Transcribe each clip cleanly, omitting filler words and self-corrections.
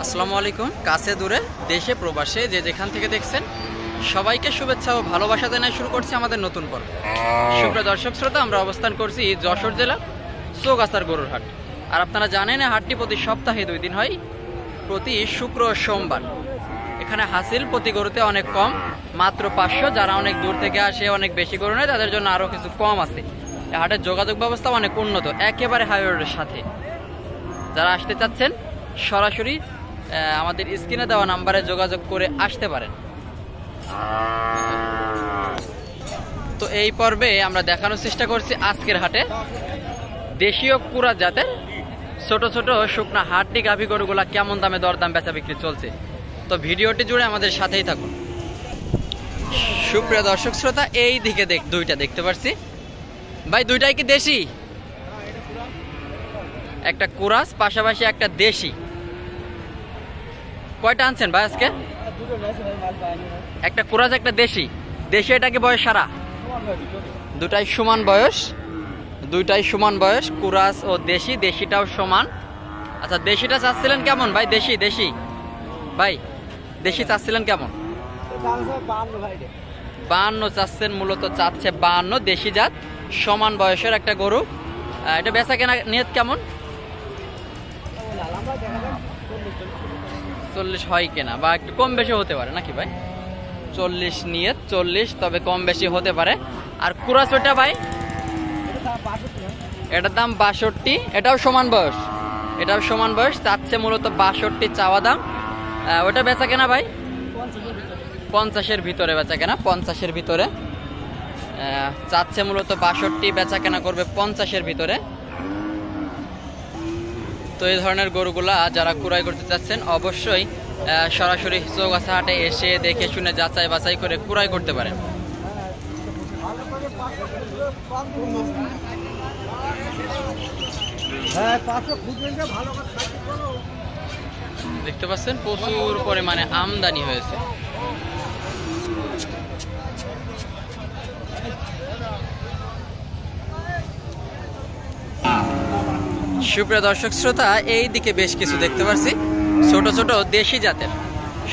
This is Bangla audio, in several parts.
আসসালামু আলাইকুম। কাছে দূরে দেশে প্রবাসে যে যেখান থেকে দেখছেন সবাইকে শুভেচ্ছা ও ভালোবাসা জানিয়ে শুরু করছি আমাদের নতুন পর্ব। সুপ্রিয় দর্শক শ্রোতা, আমরা অবস্থান করছি যশোর জেলা চৌগাছার গরুর হাট। আর আপনারা জানেন হাটটি প্রতি সপ্তাহে 2 দিন হয়, প্রতি শুক্র ও সোমবার। এখানে হাসিল প্রতি গরুতে অনেক কম, মাত্র 500। যারা অনেক দূর থেকে আসে, অনেক বেশি গরু নেয়, তাদের জন্য আরও কিছু কম আছে। এই হাটের যোগাযোগ ব্যবস্থা অনেক উন্নত, একেবারে হাইওয়ের সাথে। যারা আসতে চাচ্ছেন সরাসরি আমাদের স্ক্রিনে দেওয়া নাম্বারে যোগাযোগ করে আসতে পারেন। তো এই পর্বে আমরা দেখানোর চেষ্টা করছি আজকের হাটে দেশীয় কুরা জাতের ছোট ছোট শুকনা হাড্ডি গাভী গরুগুলা কেমন দামে দরদাম বেচা বিক্রি চলছে। তো ভিডিওটি জুড়ে আমাদের সাথেই থাকুন। সুপ্রিয় দর্শক শ্রোতা, এই দিকে দুইটা দেখতে পাচ্ছি ভাই, দুইটাই কি দেশি? একটা কুরাস, পাশাপাশি একটা দেশি। কয়টা আনছেন ভাই আজকে? একটা কুরাস, একটা দেশি। দেশি এটা কি বয়স সারা? দুটাই সমান বয়স, দুইটাই সমান বয়স, কুরাস ও দেশি। দেশিটাও সমান। আচ্ছা, দেশিটা চাচ্ছিলেন কেমন ভাই? দেশি দেশি ভাই, দেশি চাচ্ছিলেন কেমন? 52 চাচ্ছেন, মূলত চাচ্ছে 52। দেশি জাত, সমান বয়সের একটা গরু। এটা বেচা কেনা নিয়ত কেমন? 40 হয় কেনা, বা একটু কম বেশি হতে পারে নাকি ভাই? 40 নিয়ত, 40, তবে কম বেশি হতে পারে। আর কুরাস ওটা ভাই, এটার দাম 62। এটাও সমান বয়স, এটাও সমান বয়স। চাচ্ছে মূলত 62 চাওয়া দাম। ওটা বেচা কেনা ভাই 50-এর ভিতরে বেচা কেনা, 50-এর ভিতরে চাচ্ছে মূলত 62, বেচা কেনা করবে 50-এর ভিতরে। তো এই ধরনের গরুগুলা যারা ক্রয় করতে চাচ্ছেন অবশ্যই সরাসরি চৌগাছা হাটে এসে দেখে শুনে যাচাই বাছাই করে ক্রয় করতে পারেন। দেখতে পাচ্ছেন প্রচুর পরিমাণে আমদানি হয়েছে। সুপ্রিয় দর্শক শ্রোতা, এই দিকে বেশ কিছু দেখতে পাচ্ছি ছোট ছোট দেশি জাতের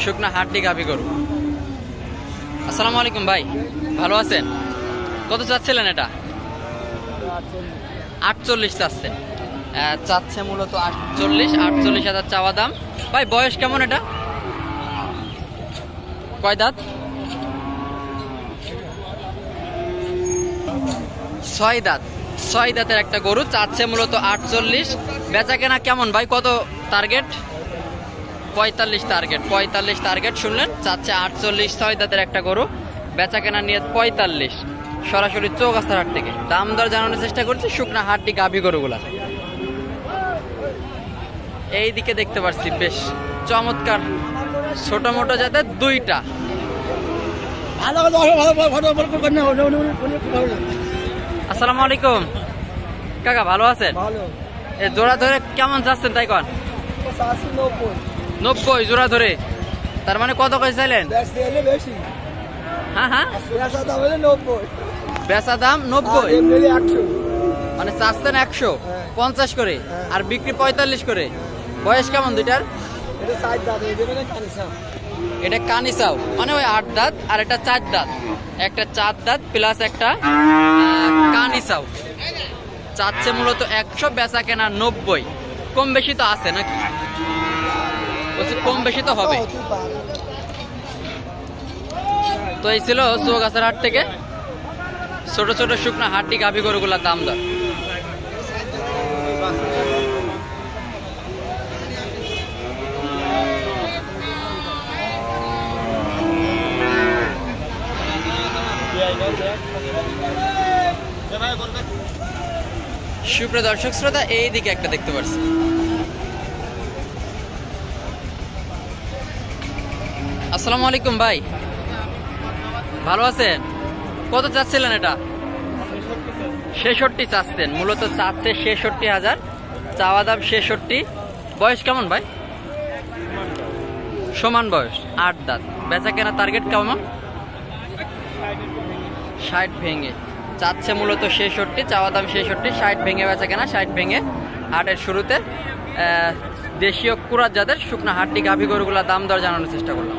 শুকনা হাড্ডি গাভী গরু। আসসালামু আলাইকুম ভাই, ভালো আছেন? কত চাচ্ছিলেন এটা? 48 চাচ্ছেন। চাচ্ছে মূলত 48,000 চাওয়া দাম। ভাই বয়স কেমন এটা? কয় দাঁত? 6 দাঁত। 6 দাঁতের একটা গরু, চাচ্ছে মূলত 48। বেচা কেনা কেমন ভাই? কত টার্গেট? 45 টার্গেট। 45 টার্গেট শুনলেন, চাচ্ছে 48। 6 দাঁতের একটা গরু, বেচা কেনা নিয়ে 45। সরাসরি চৌগাছার হাট থেকে দাম দর জানানোর চেষ্টা করছি শুকনা হাড্ডি গাভী গরুগুলা। এই দিকে দেখতে পাচ্ছি বেশ চমৎকার ছোট মোটো জাতের দুইটা। আসসালামু আলাইকুম কাকা, ভালো আছেন? এ জোড়া ধরে কেমন যাচ্ছেন তাই কন? 90 জোড়া ধরে। তার মানে কত করে চাইলেন? হ্যাঁ হ্যাঁ, বেচা দাম 90, মানে চাচ্ছেন 150 করে, আর বিক্রি 45 করে। বয়স কেমন দুইটার? এটা কানিসাও, মানে ওই 8 দাঁত, আর এটা 4 দাঁত। একটা 4 দাঁত প্লাস একটা কানিসাও। চাচ্ছে মূলত 100, বেচা কেনা 90। কম বেশি তো আছে নাকি? কম বেশি তো হবে। তো এই ছিল চৌগাছার হাট থেকে ছোট ছোট শুকনা হাড্ডি গাভী গরুগুলার দাম দর। সুপ্রিয় দর্শক শ্রোতা, এই দিকে একটা দেখতে পাচ্ছি। আসসালামু আলাইকুম ভাই, ভালো আছেন? কত চাচ্ছিলেন এটা? 66 চাচ্ছেন, মূলত চাচ্ছে 66,000, চাওয়া দাম 66। বয়স কেমন ভাই? সমান বয়স, 8 দাঁত। বেচা কেনা টার্গেট কেমন? 60 ভেঙে। চাচ্ছে মূলত 66, চাওয়া দাম 66। 60 ভেঙে বেচা কেনা, 60 ভেঙে হাটের শুরুতে দেশীয় কুরাত জাতের শুকনা হাড্ডি গাভী গরুগুলা দাম দর জানানোর চেষ্টা করলাম।